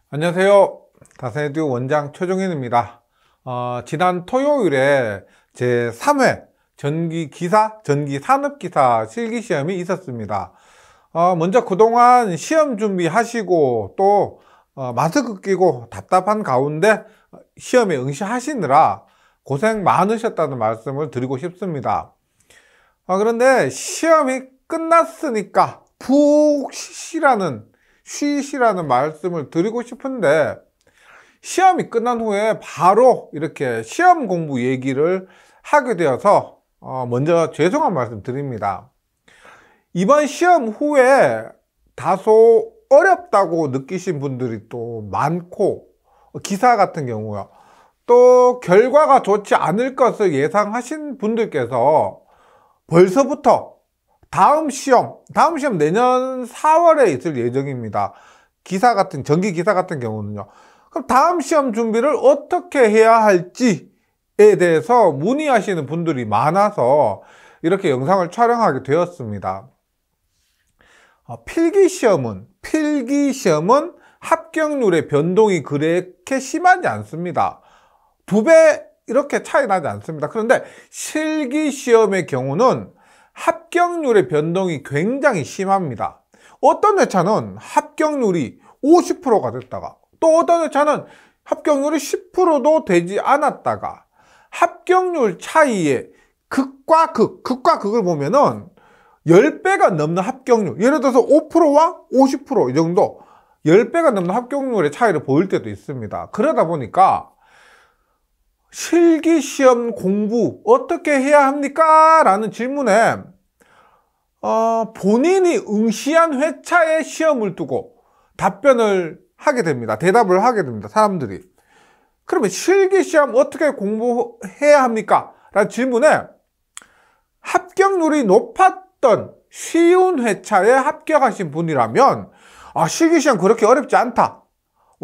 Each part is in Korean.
안녕하세요. 다세듀 원장 최종현입니다. 지난 토요일에 제 3회 전기산업기사 실기시험이 있었습니다. 먼저 그동안 시험 준비하시고 또 마스크 끼고 답답한 가운데 시험에 응시하시느라 고생 많으셨다는 말씀을 드리고 싶습니다. 그런데 시험이 끝났으니까 푹 쉬시라는 말씀을 드리고 싶은데, 시험이 끝난 후에 바로 이렇게 시험 공부 얘기를 하게 되어서 먼저 죄송한 말씀 드립니다. 이번 시험 후에 다소 어렵다고 느끼신 분들이 또 많고, 기사 같은 경우요, 또 결과가 좋지 않을 것을 예상하신 분들께서 벌써부터 다음 시험 내년 4월에 있을 예정입니다. 전기 기사 같은 경우는요. 그럼 다음 시험 준비를 어떻게 해야 할지에 대해서 문의하시는 분들이 많아서 이렇게 영상을 촬영하게 되었습니다. 필기시험은 합격률의 변동이 그렇게 심하지 않습니다. 2배 이렇게 차이 나지 않습니다. 그런데 실기시험의 경우는 합격률의 변동이 굉장히 심합니다. 어떤 회차는 합격률이 50%가 됐다가, 또 어떤 회차는 합격률이 10%도 되지 않았다가, 합격률 차이에 극과 극을 보면은 10배가 넘는 합격률, 예를 들어서 5%와 50% 이 정도 10배가 넘는 합격률의 차이를 보일 때도 있습니다. 그러다 보니까 실기시험 공부 어떻게 해야 합니까? 라는 질문에 본인이 응시한 회차의 시험을 두고 대답을 하게 됩니다. 사람들이. 그러면 실기시험 어떻게 공부해야 합니까? 라는 질문에 합격률이 높았던 쉬운 회차에 합격하신 분이라면 실기시험 그렇게 어렵지 않다,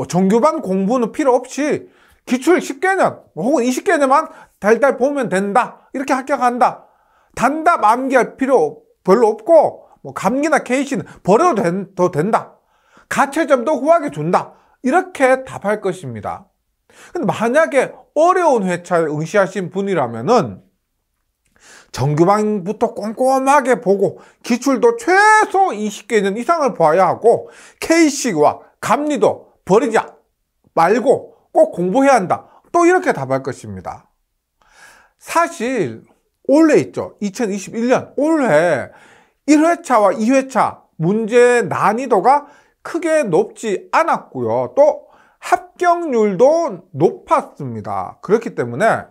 정규반 공부는 필요 없이 기출 10개년 혹은 20개년만 달달 보면 된다, 이렇게 합격한다, 단답 암기할 필요 별로 없고 감기나 KC는 버려도 된다, 가채점도 후하게 준다, 이렇게 답할 것입니다. 근데 만약에 어려운 회차에 응시하신 분이라면은 정규반부터 꼼꼼하게 보고 기출도 최소 20개년 이상을 봐야 하고 KC와 감리도 버리지 말고 꼭 공부해야 한다, 또 이렇게 답할 것입니다. 사실 올해 있죠, 2021년 올해 1회차와 2회차 문제 난이도가 크게 높지 않았고요, 또 합격률도 높았습니다. 그렇기 때문에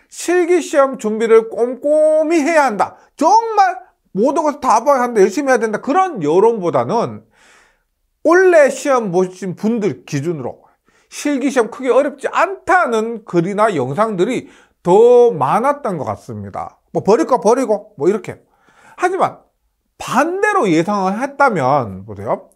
실기시험 준비를 꼼꼼히 해야 한다, 정말 모든 것을 다 봐야 한다, 열심히 해야 된다, 그런 여론보다는 올해 시험 보신 분들 기준으로 실기시험 크게 어렵지 않다는 글이나 영상들이 더 많았던 것 같습니다. 버릴 거 버리고 이렇게. 하지만 반대로 예상을 했다면, 보세요,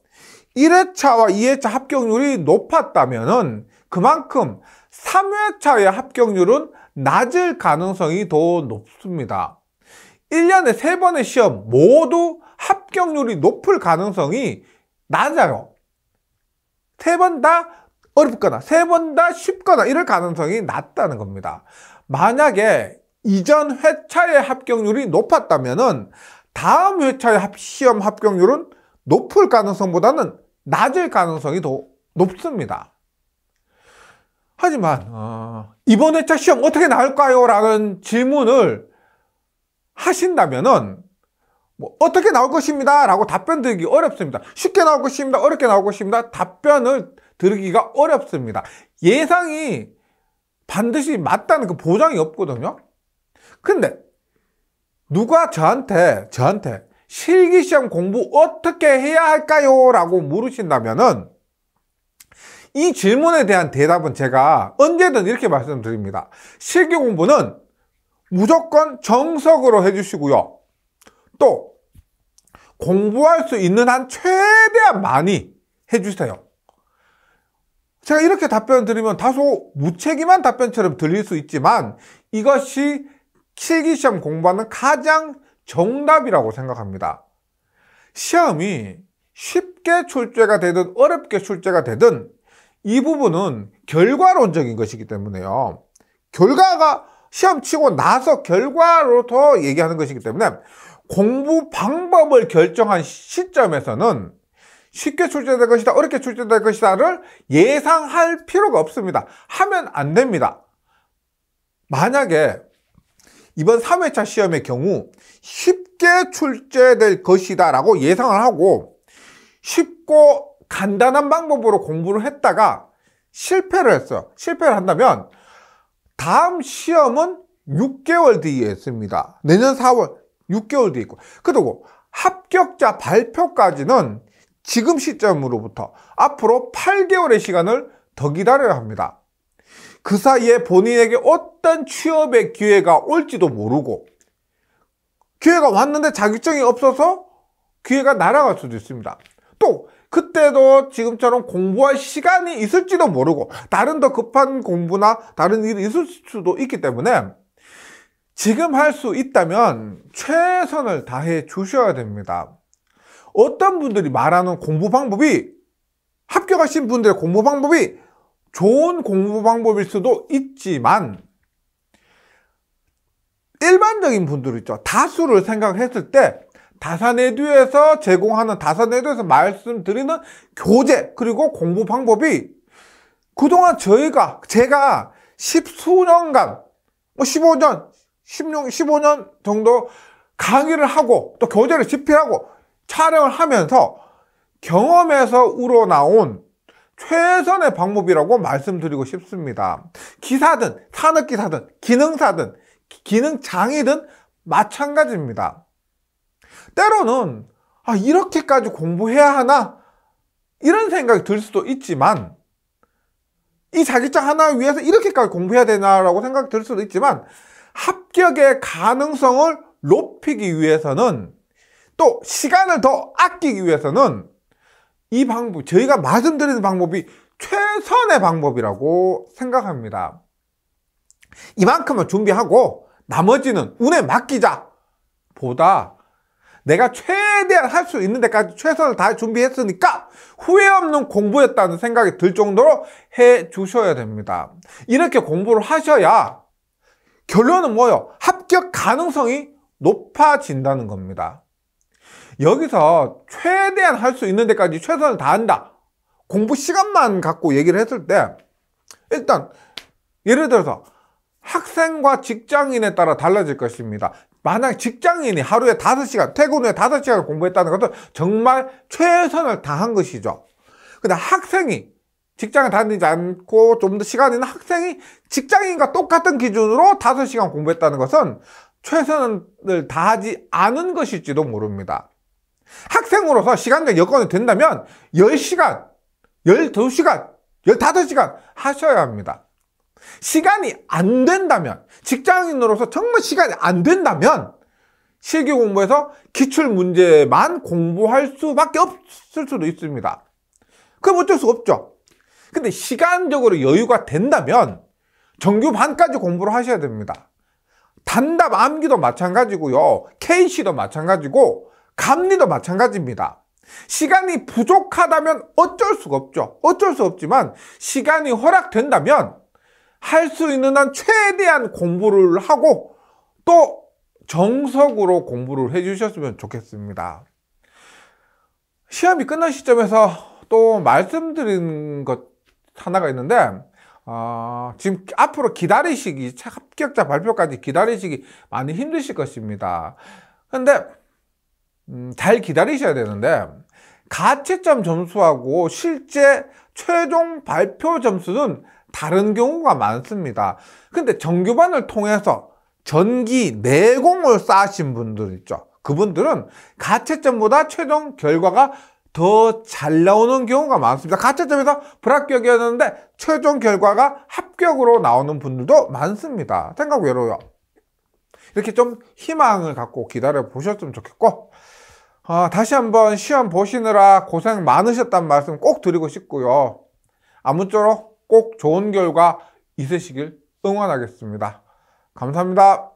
1회차와 2회차 합격률이 높았다면은 그만큼 3회차의 합격률은 낮을 가능성이 더 높습니다. 1년에 3번의 시험 모두 합격률이 높을 가능성이 낮아요. 3번 다 어렵거나 3번 다 쉽거나 이럴 가능성이 낮다는 겁니다. 만약에 이전 회차의 합격률이 높았다면은 다음 회차의 시험 합격률은 높을 가능성보다는 낮을 가능성이 더 높습니다. 하지만 이번 회차 시험 어떻게 나올까요? 라는 질문을 하신다면은 어떻게 나올 것입니다 라고 답변 드리기 어렵습니다. 쉽게 나올 것입니다, 어렵게 나올 것입니다, 답변을 드리기가 어렵습니다. 예상이 반드시 맞다는 그 보장이 없거든요. 근데 누가 저한테 실기시험 공부 어떻게 해야 할까요? 라고 물으신다면은 이 질문에 대한 대답은 제가 언제든 이렇게 말씀드립니다. 실기 공부는 무조건 정석으로 해주시고요, 또 공부할 수 있는 한 최대한 많이 해주세요. 제가 이렇게 답변을 드리면 다소 무책임한 답변처럼 들릴 수 있지만 이것이 실기시험 공부하는 가장 정답이라고 생각합니다. 시험이 쉽게 출제가 되든 어렵게 출제가 되든 이 부분은 결과론적인 것이기 때문에요. 결과가 시험 치고 나서 결과로 더 얘기하는 것이기 때문에 공부 방법을 결정한 시점에서는 쉽게 출제될 것이다, 어렵게 출제될 것이다를 예상할 필요가 없습니다. 하면 안 됩니다. 만약에 이번 3회차 시험의 경우 쉽게 출제될 것이다 라고 예상을 하고 쉽고 간단한 방법으로 공부를 했다가 실패를 했어요. 실패를 한다면 다음 시험은 6개월 뒤에 있습니다. 내년 4월 6개월 뒤에 있고, 그리고 합격자 발표까지는 지금 시점으로부터 앞으로 8개월의 시간을 더 기다려야 합니다. 그 사이에 본인에게 어떤 취업의 기회가 올지도 모르고, 기회가 왔는데 자격증이 없어서 기회가 날아갈 수도 있습니다. 또 그때도 지금처럼 공부할 시간이 있을지도 모르고 다른 더 급한 공부나 다른 일이 있을 수도 있기 때문에 지금 할 수 있다면 최선을 다해 주셔야 됩니다. 어떤 분들이 말하는 공부 방법이, 합격하신 분들의 공부 방법이 좋은 공부 방법일 수도 있지만 일반적인 분들 있죠. 다수를 생각했을 때 다산에듀에서 제공하는, 다산에듀에서 말씀드리는 교재 그리고 공부 방법이 그동안 제가 10수년간 15년 15년 정도 강의를 하고 또 교재를 집필하고 촬영을 하면서 경험에서 우러나온 최선의 방법이라고 말씀드리고 싶습니다. 기사든 산업기사든 기능사든 기능장이든 마찬가지입니다. 때로는 이렇게까지 공부해야 하나? 이런 생각이 들 수도 있지만, 이 자격증 하나 위해서 이렇게까지 공부해야 되나라고 생각이 들 수도 있지만, 합격의 가능성을 높이기 위해서는, 또 시간을 더 아끼기 위해서는 이 방법, 저희가 말씀드리는 방법이 최선의 방법이라고 생각합니다. 이만큼만 준비하고 나머지는 운에 맡기자 보다 내가 최대한 할 수 있는 데까지 최선을 다해 준비했으니까 후회 없는 공부였다는 생각이 들 정도로 해 주셔야 됩니다. 이렇게 공부를 하셔야 결론은 뭐예요? 합격 가능성이 높아진다는 겁니다. 여기서 최대한 할 수 있는 데까지 최선을 다한다, 공부 시간만 갖고 얘기를 했을 때, 일단 예를 들어서 학생과 직장인에 따라 달라질 것입니다. 만약 직장인이 하루에 5시간, 퇴근 후에 5시간을 공부했다는 것은 정말 최선을 다한 것이죠. 근데 학생이 직장에 다니지 않고 좀 더 시간이 있는 학생이 직장인과 똑같은 기준으로 5시간 공부했다는 것은 최선을 다하지 않은 것일지도 모릅니다. 학생으로서 시간적 여건이 된다면 10시간, 12시간, 15시간 하셔야 합니다. 시간이 안 된다면, 직장인으로서 정말 시간이 안 된다면 실기 공부에서 기출문제만 공부할 수밖에 없을 수도 있습니다. 그럼 어쩔 수 없죠. 근데 시간적으로 여유가 된다면 정규반까지 공부를 하셔야 됩니다. 단답 암기도 마찬가지고요, KC도 마찬가지고 감리도 마찬가지입니다. 시간이 부족하다면 어쩔 수가 없죠. 어쩔 수 없지만 시간이 허락된다면 할 수 있는 한 최대한 공부를 하고 또 정석으로 공부를 해주셨으면 좋겠습니다. 시험이 끝난 시점에서 또 말씀드린 것 하나가 있는데, 지금 앞으로 기다리시기, 합격자 발표까지 기다리시기 많이 힘드실 것입니다. 근데 잘 기다리셔야 되는데, 가채점 점수하고 실제 최종 발표 점수는 다른 경우가 많습니다. 근데 정규반을 통해서 전기 내공을 쌓으신 분들 있죠. 그분들은 가채점보다 최종 결과가 더 잘 나오는 경우가 많습니다. 가채점에서 불합격이었는데 최종 결과가 합격으로 나오는 분들도 많습니다. 생각 외로요. 이렇게 좀 희망을 갖고 기다려 보셨으면 좋겠고, 다시 한번 시험 보시느라 고생 많으셨단 말씀 꼭 드리고 싶고요. 아무쪼록 꼭 좋은 결과 있으시길 응원하겠습니다. 감사합니다.